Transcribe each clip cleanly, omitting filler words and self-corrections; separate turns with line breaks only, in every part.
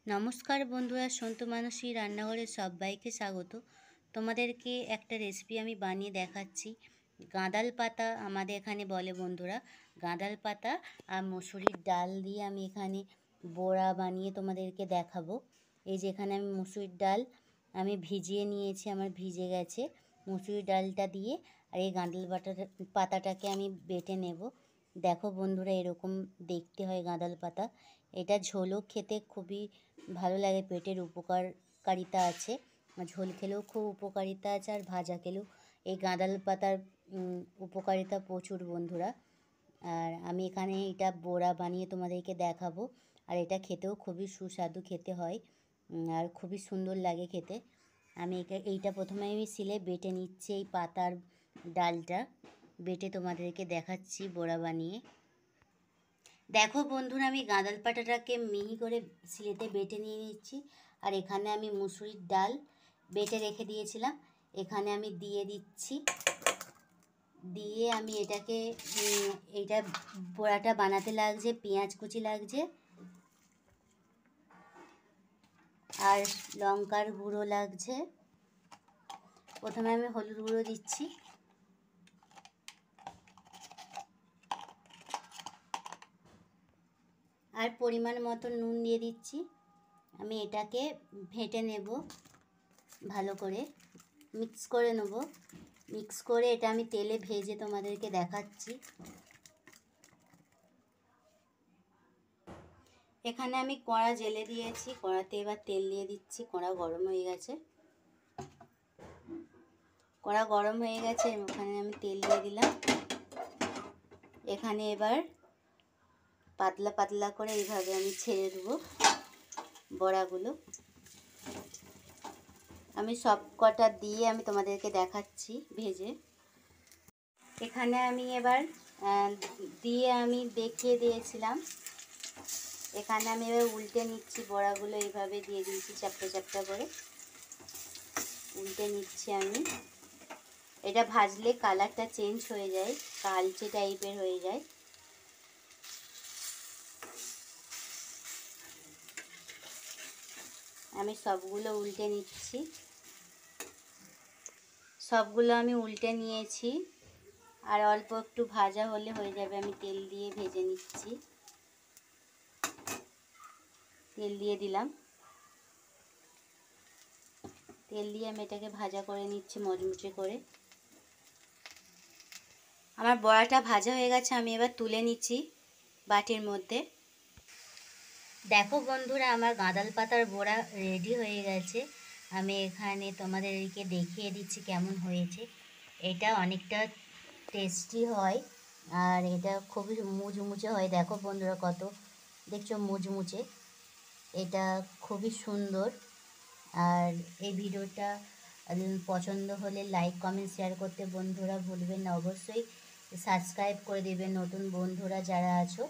নমস্কার বন্ধুরা, সন্তু মানসী রান্নাঘরে সবাইকে স্বাগত। তোমাদেরকে একটা রেসিপি আমি বানিয়ে দেখাচ্ছি। গাঁদাল পাতা আমাদের এখানে বলে বন্ধুরা। গাঁদাল পাতা আর মসুরির ডাল দিয়ে আমি এখানে বড়া বানিয়ে তোমাদেরকে দেখাবো। এই যে এখানে আমি মসুরির ডাল আমি ভিজিয়ে নিয়েছি, আমার ভিজে গেছে। মসুরির ডালটা দিয়ে আর এই গাঁদাল পাতাটাকে আমি বেটে নেব। দেখো বন্ধুরা, এরকম দেখতে হয় গাঁদাল পাতা। এটা ঝোলও খেতে খুবই ভালো লাগে, পেটের উপকারিতা আছে। ঝোল খেলেও খুব উপকারিতা আছে, আর ভাজা খেলেও এই গাঁদাল পাতার উপকারিতা প্রচুর বন্ধুরা। আর আমি এখানে এটা বড়া বানিয়ে তোমাদেরকে দেখাবো। আর এটা খেতেও খুবই সুস্বাদু খেতে হয়, আর খুবই সুন্দর লাগে খেতে। আমি এইটা প্রথমে আমি শিলে বেটে নিচ্ছি, এই পাতার ডালটা বেটে তোমাদেরকে দেখাচ্ছি বড়া বানিয়ে। দেখো বন্ধুরা, আমি গাঁদাল পাতাটাকে মিহি করে শিলেতে বেটে নিয়ে নিচ্ছি। আর এখানে আমি মুসুরির ডাল বেটে রেখে দিয়েছিলাম, এখানে আমি দিয়ে দিচ্ছি। দিয়ে আমি এটাকে এইটা বড়াটা বানাতে লাগছে পেঁয়াজ কুচি লাগছে, আর লঙ্কার গুঁড়ো লাগছে। প্রথমে আমি হলুদ গুঁড়ো দিচ্ছি, আর পরিমাণ মতো নুন দিয়ে দিচ্ছি। আমি এটাকে ভেটে নেব, ভালো করে মিক্স করে নেব। মিক্স করে এটা আমি তেলে ভেজে তোমাদেরকে দেখাচ্ছি। এখানে আমি কড়া জেলে দিয়েছি, কড়াতে এবার তেল দিয়ে দিচ্ছি। কড়া গরম হয়ে গেছে, কড়া গরম হয়ে গেছে, ওখানে আমি তেল দিয়ে দিলাম। এখানে এবার পাতলা পাতলা করে এইভাবে আমি ছেড়ে দেবো বড়াগুলো। আমি সব কটা দিয়ে আমি তোমাদেরকে দেখাচ্ছি ভেজে। এখানে আমি এবার দিয়ে আমি দেখিয়ে দিয়েছিলাম। এখানে আমি এবার উল্টে নিচ্ছি, বড়াগুলো এইভাবে দিয়ে দিয়েছি চ্যাপটা চ্যাপটা করে উল্টে নিচ্ছি আমি। এটা ভাজলে কালারটা চেঞ্জ হয়ে যায়, কালচে টাইপের হয়ে যায়। আমি সবগুলো উল্টে নিচ্ছি, সবগুলো আমি উল্টে নিয়েছি। আর অল্প একটু ভাজা হলে হয়ে যাবে, আমি তেল দিয়ে ভেজে নিচ্ছি। তেল দিয়ে দিলাম, তেল দিয়ে আমি এটাকে ভাজা করে নিচ্ছি মচমচে করে। আমার বড়াটা ভাজা হয়ে গেছে, আমি এবার তুলে নিচ্ছি বাটির মধ্যে। দেখো বন্ধুরা, আমার গাঁদাল পাতার বড়া রেডি হয়ে গেছে। আমি এখানে তোমাদেরকে দেখিয়ে দিচ্ছি কেমন হয়েছে। এটা অনেকটা টেস্টি হয়, আর এটা খুবই মুচমুচে হয়। দেখো বন্ধুরা, কত দেখছো মুচমুচে, এটা খুবই সুন্দর। আর এই ভিডিওটা পছন্দ হলে লাইক কমেন্ট শেয়ার করতে বন্ধুরা ভুলবেন না। অবশ্যই সাবস্ক্রাইব করে দেবেন নতুন বন্ধুরা যারা আছো,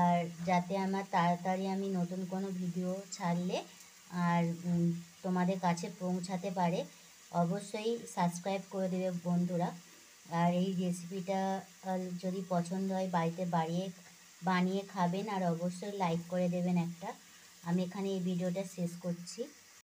আর যাতে আমার তাড়াতাড়ি আমি নতুন কোনো ভিডিও ছাড়লে আর তোমাদের কাছে পৌঁছাতে পারে। অবশ্যই সাবস্ক্রাইব করে দেবে বন্ধুরা। আর এই রেসিপিটা যদি পছন্দ হয় বাড়িতে বানিয়ে খাবেন, আর অবশ্যই লাইক করে দেবেন একটা। আমি এখানে এই ভিডিওটা শেষ করছি।